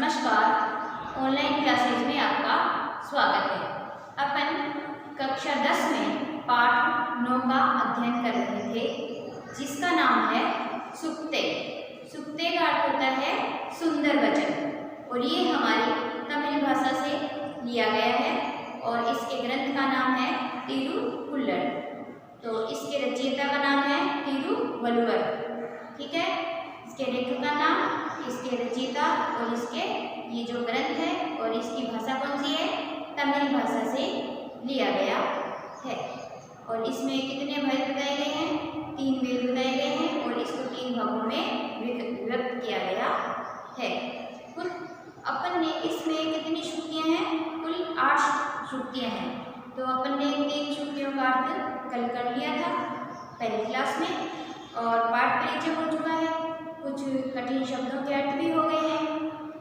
नमस्कार, online classes में आपका स्वागत है। अपन कक्षा 10 में पाठ 9 का अध्ययन कर रहे थे, जिसका नाम है सुक्ते। सुक्ते का अर्थ होता है सुंदर वचन, और ये हमारी तमिल भाषा से लिया गया है और इसके ग्रंथ का नाम है तिरुवल्लुवर। तो इसके रचयिता का नाम है तिरुवल्लुवर, ठीक है। इसके लेखक का नाम, इसके रचयिता और इसके ये जो ग्रंथ है और इसकी भाषा कौन सी है, तमिल भाषा से लिया गया है। और इसमें कितने भेद बताए गए हैं, 3 भेद बताए गए हैं और इसको 3 भागों में विभक्त किया गया है। कुल अपन ने इसमें कितनी शुक्तियाँ हैं, कुल 8 शुक्तियाँ हैं। तो अपन ने 3 शुक्तियों का अर्थ कल कर लिया था पहली क्लास में, और पाठ परिचय हो चुका है, कुछ कठिन शब्दों के अर्थ भी हो गए हैं।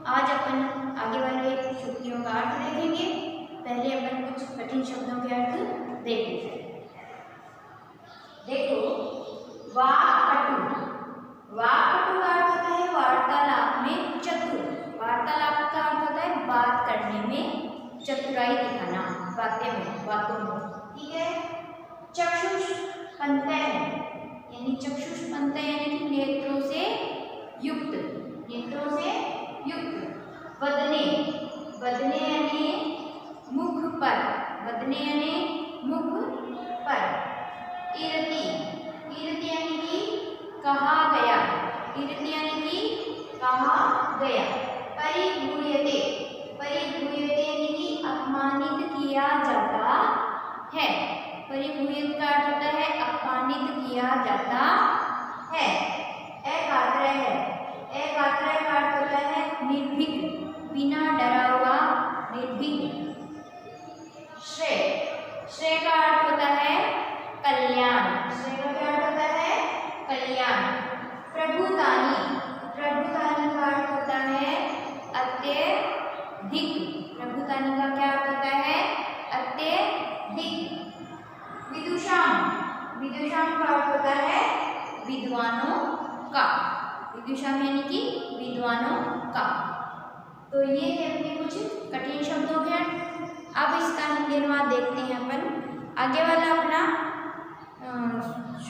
आज अपन आगे वाले शुक्तियों का अर्थ देखेंगे। पहले अपन कुछ कठिन शब्दों के अर्थ देख लेते हैं। देखो, वाक्पटु। वाक्पटु का अर्थ होता है वार्तालाप में चतुर। वार्तालाप का अर्थ होता है बात करने में चतुराई दिखाना, बातों में, ठीक है। चक्षुष्पंतः यानी चक्षुष्पंतः यानी कि नेत्रों से युक्त, नेत्रों से युक्त। वदने, वदने यानी मुख पर, वदने यानी मुख पर। ईरति, ईरति यानी कि कहा गया, ईरति यानी कि कहा गया। परिभूयते, परिभूयते यानी कि अपमानित किया जाता है। परिभूयत का अर्थ होता है अपमानित किया जाता है। एकात्रय है, एकात्रय का अर्थ होता है निर्भीक, बिना डरा हुआ, निर्भीक। श्रेय, श्रेय का अर्थ होता है कल्याण, श्रेय का क्या अर्थ होता है, कल्याण। प्रभुतानी, प्रभुतानी का अर्थ होता है अत्यधिक, प्रभुतानी का क्या अर्थ होता है, अत्यधिक। विदुषाम, विदुषाम का अर्थ होता है विद्वानों का, विदुषाम यानी कि विद्वानों का। तो ये है अपने कुछ कठिन शब्दों के अर्थ। अब इसका हिंदी अनुवाद देखते हैं अपन। आगे वाला अपना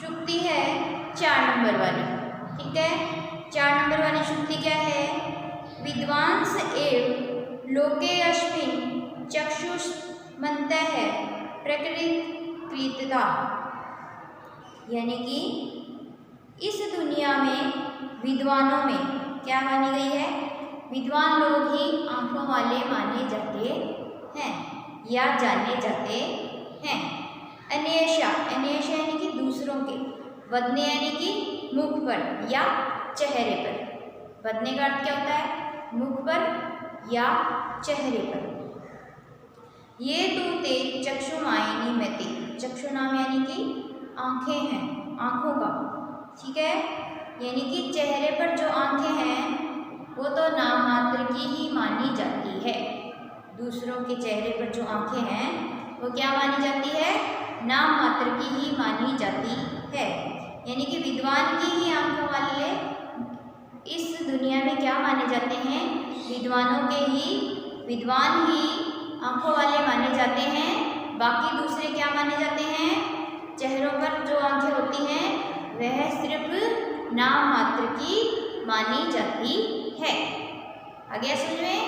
शुक्ति है 4 नंबर वाली, ठीक है। 4 नंबर वाली शुक्ति क्या है, विद्वांस एव लोके अस्मिन् चक्षुष्मन्तः प्रकृतिता, यानी कि इस दुनिया में विद्वानों में क्या मानी गई है, विद्वान लोग ही आंखों वाले माने जाते हैं या जाने जाते हैं। अन्येषा, अन्येषा यानी कि दूसरों के। वदने यानी कि मुख पर या चेहरे पर। वदने का अर्थ क्या होता है, मुख पर या चेहरे पर। ये तो ते चक्षुमायिनी मति, चक्षु नाम यानी कि आंखें हैं, आंखों का, ठीक है। यानी कि चेहरे पर जो आंखें हैं वो तो नाम मात्र की ही मानी जाती है। दूसरों के चेहरे पर जो आंखें हैं वो क्या मानी जाती है, नाम मात्र की ही मानी जाती है। यानी कि विद्वान की ही आंखों वाले इस दुनिया में क्या माने जाते हैं, विद्वानों के ही, विद्वान ही आंखों वाले माने जाते हैं। बाकी दूसरे क्या माने जाते हैं, चेहरों पर जो आंखें होती हैं वह सिर्फ नाम मात्र की मानी जाती है। आगे समझ में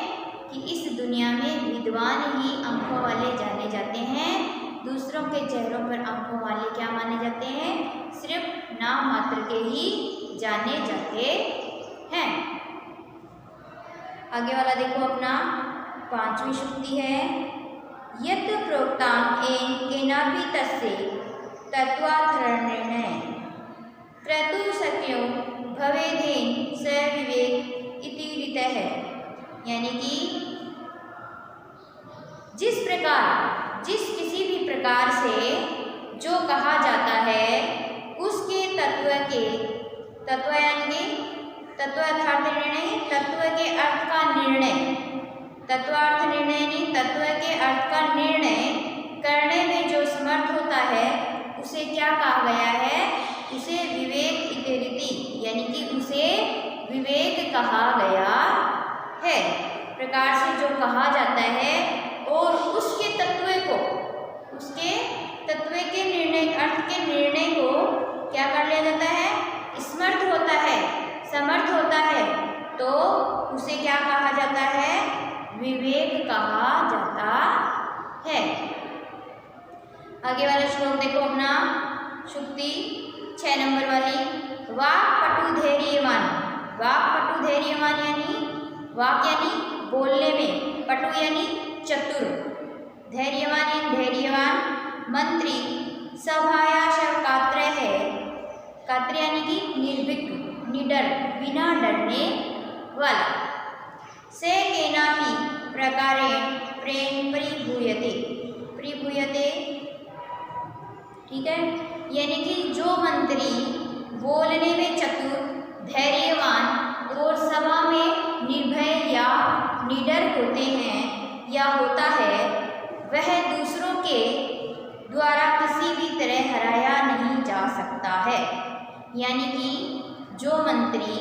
कि इस दुनिया में विद्वान ही आंखों वाले जाने जाते हैं, दूसरों के चेहरों पर आंखों वाले क्या माने जाते हैं, सिर्फ नाम मात्र के ही जाने जाते हैं। आगे वाला देखो अपना 5वीं शुक्ति है, यत् प्रोक्तां येन केनापि तस्य तत्त्वार्थनिर्णय कर्तुं शक्यो भवेदेन स विवेक इति रीतः। यानी कि जिस प्रकार, जिस किसी भी प्रकार से जो कहा जाता है उसके तत्व के, तत्व यानी तत्वार्थ निर्णय, तत्व के अर्थ का निर्णय, तत्वार्थ निर्णय नहीं, तत्व के अर्थ का निर्णय करने में जो समर्थ होता है उसे क्या कहा गया है, उसे विवेक इति रीति, यानी कि उसे विवेक कहा गया है। प्रकार से जो कहा जाता है और उसके तत्व के निर्णय, अर्थ के निर्णय को क्या कर लिया जाता है, समर्थ होता है, तो उसे क्या कहा जाता है, विवेक कहा जाता है। आगे वाला श्लोक देखो अपना, शुक्ति 6 नंबर वाली, वाक्पटु धैर्यवान। वाक्पटु धैर्यवान यानी वाक यानी बोलने में, पटु यानी चतुर, धैर्यवान यानी धैर्यवान, मंत्री सभायाश कात्र है, कात्र यानी कि निर्भीक, निडर, बिना डरने वाला, से केनापि प्रकारेण प्रेम परिभूयते, ठीक है, यानी कि जो मंत्री बोलने में चतुर, धैर्यवान और सभा में निर्भय या निडर होते हैं या होता है, वह दूसरों के द्वारा किसी भी तरह हराया नहीं जा सकता है। यानी कि जो मंत्री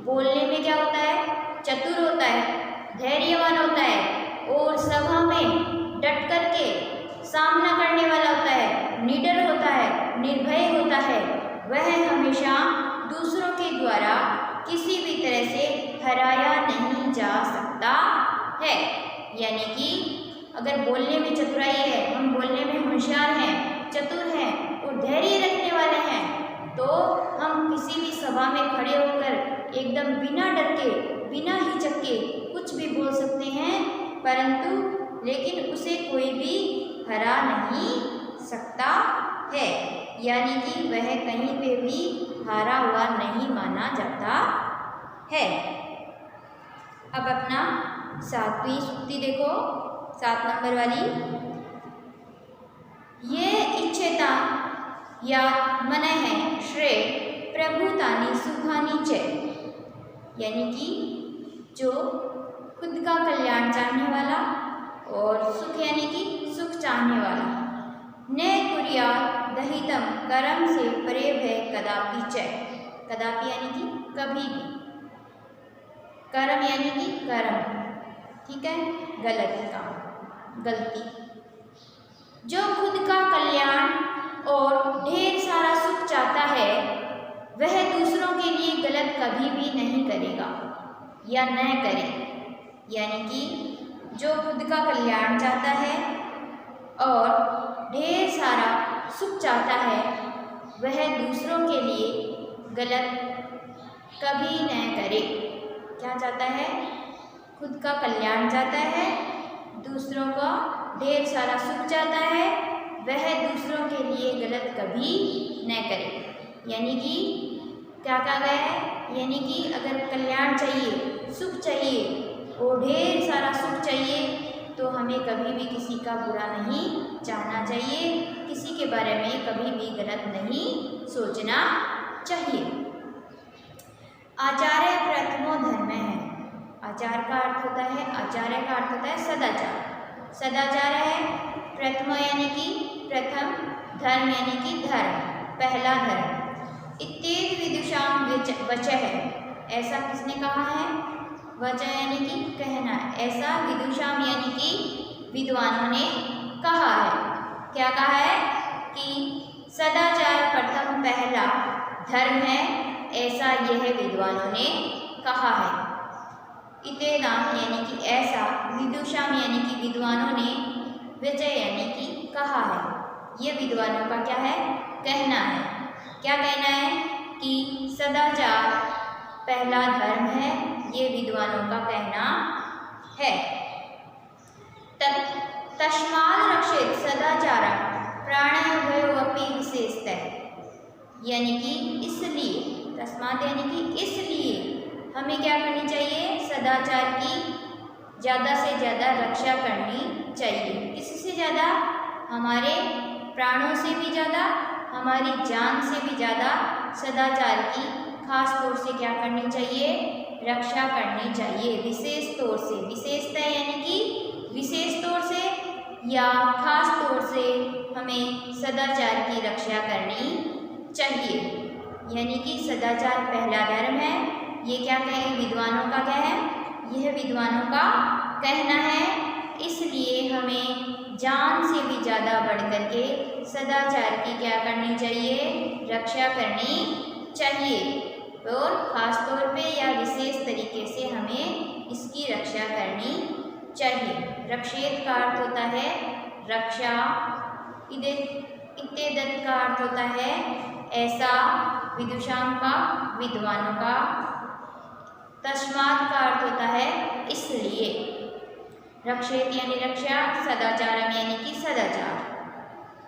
बोलने में क्या होता है, चतुर होता है, धैर्यवान होता है और सभा में डट करके सामना करने वाला होता है, निडर होता है, निर्भय होता है, वह हमेशा दूसरों के द्वारा किसी भी तरह से हराया नहीं जा सकता है। यानी कि अगर बोलने में चतुराई है, हम बोलने में होशियार हैं, चतुर हैं और धैर्य रखने वाले हैं, तो हम किसी भी सभा में खड़े होकर एकदम बिना डर के, बिना हिचक के कुछ भी बोल सकते हैं, परंतु लेकिन उसे कोई भी हरा नहीं सकता है। यानी कि वह कहीं पे भी हारा हुआ नहीं माना जाता है। अब अपना 7वीं सूक्ति देखो, 7 नंबर वाली, ये इच्छेता या मन है श्रेय प्रभुतानी सुखानी च, यानी कि जो खुद का कल्याण चाहने वाला और सुख यानी कि सुख चाहने वाला, न कुर्या दहितम कर्म से परे भय कदापि च, कदापि यानी कि कभी भी, कर्म यानी कि कर्म, ठीक है, गलत काम, गलती। जो खुद का कल्याण और ढेर सारा सुख चाहता है, वह दूसरों के लिए गलत कभी भी नहीं करेगा या न करे। यानी कि जो खुद का कल्याण चाहता है और ढेर सारा सुख चाहता है, वह दूसरों के लिए गलत कभी न करे। क्या चाहता है, खुद का कल्याण चाहता है, दूसरों का ढेर सारा सुख चाहता है, वह दूसरों के लिए गलत कभी न करे। यानी कि क्या कहा गया है, यानी कि अगर कल्याण चाहिए, सुख चाहिए और ढेर सारा सुख चाहिए, तो हमें कभी भी किसी का बुरा नहीं चाहना चाहिए, किसी के बारे में कभी भी गलत नहीं सोचना चाहिए। आचार्य प्रथमो धर्म है। आचार का अर्थ होता है, आचार्य का अर्थ होता है सदाचार। सदाचार है प्रथमो यानी कि प्रथम, धर्म यानी कि धर्म, पहला धर्म। इत्येत विदुषाम वच है, ऐसा किसने कहा है, वच यानी कि कहना, ऐसा विदुषाम यानी कि विद्वानों ने कहा है। क्या कहा है कि सदाचार प्रथम पहला धर्म है, ऐसा यह विद्वानों ने कहा है। इतेनाम यानी कि ऐसा, विदुषाम यानी कि विद्वानों ने, वचय यानी कि कहा है। ये विद्वानों का क्या है, कहना है। क्या कहना है कि सदाचार पहला धर्म है, ये विद्वानों का कहना है। तस्मात् रक्षेत सदाचारं प्राणभयोऽपि विशेषतः, यानी कि इसलिए, तस्मात् यानी कि इसलिए हमें क्या करनी चाहिए, सदाचार की ज़्यादा से ज़्यादा रक्षा करनी चाहिए। किससे ज़्यादा, हमारे प्राणों से भी ज़्यादा, हमारी जान से भी ज़्यादा सदाचार की खास तौर से क्या करनी चाहिए, रक्षा करनी चाहिए। विशेष तौर से, विशेषता यानी कि विशेष तौर से या खास तौर से हमें सदाचार की रक्षा करनी चाहिए। यानी कि सदाचार पहला धर्म है, ये क्या कहें, विद्वानों का क्या है, यह विद्वानों का कहना है। इसलिए हमें जान से भी ज़्यादा बढ़ कर के सदाचार की क्या करनी चाहिए, रक्षा करनी चाहिए। और ख़ास तौर पे या विशेष तरीके से हमें इसकी रक्षा करनी चाहिए। रक्षेत का अर्थ होता है रक्षा, इत्तेदत का अर्थ होता है ऐसा, विदुषां का विद्वानों का, तस्मात् का अर्थ होता है इसलिए। रक्षेत यानी रक्षा, सदाचारम यानी कि सदाचार,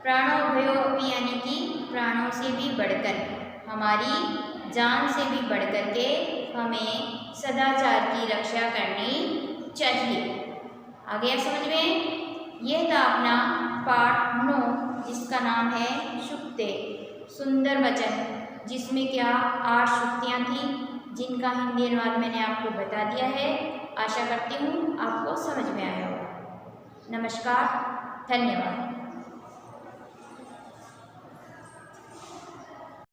प्राणो भयो अपि यानी कि प्राणों से भी बढ़कर, हमारी जान से भी बढ़कर के हमें सदाचार की रक्षा करनी चाहिए। आ गया समझ में? यह था अपना पाठ 9 जिसका नाम है सूक्ते, सुंदर वचन, जिसमें क्या 8 सूक्तियाँ थी जिनका हिंदी अनुवाद मैंने आपको बता दिया है। आशा करती हूँ आपको समझ में आया होगा। नमस्कार, धन्यवाद।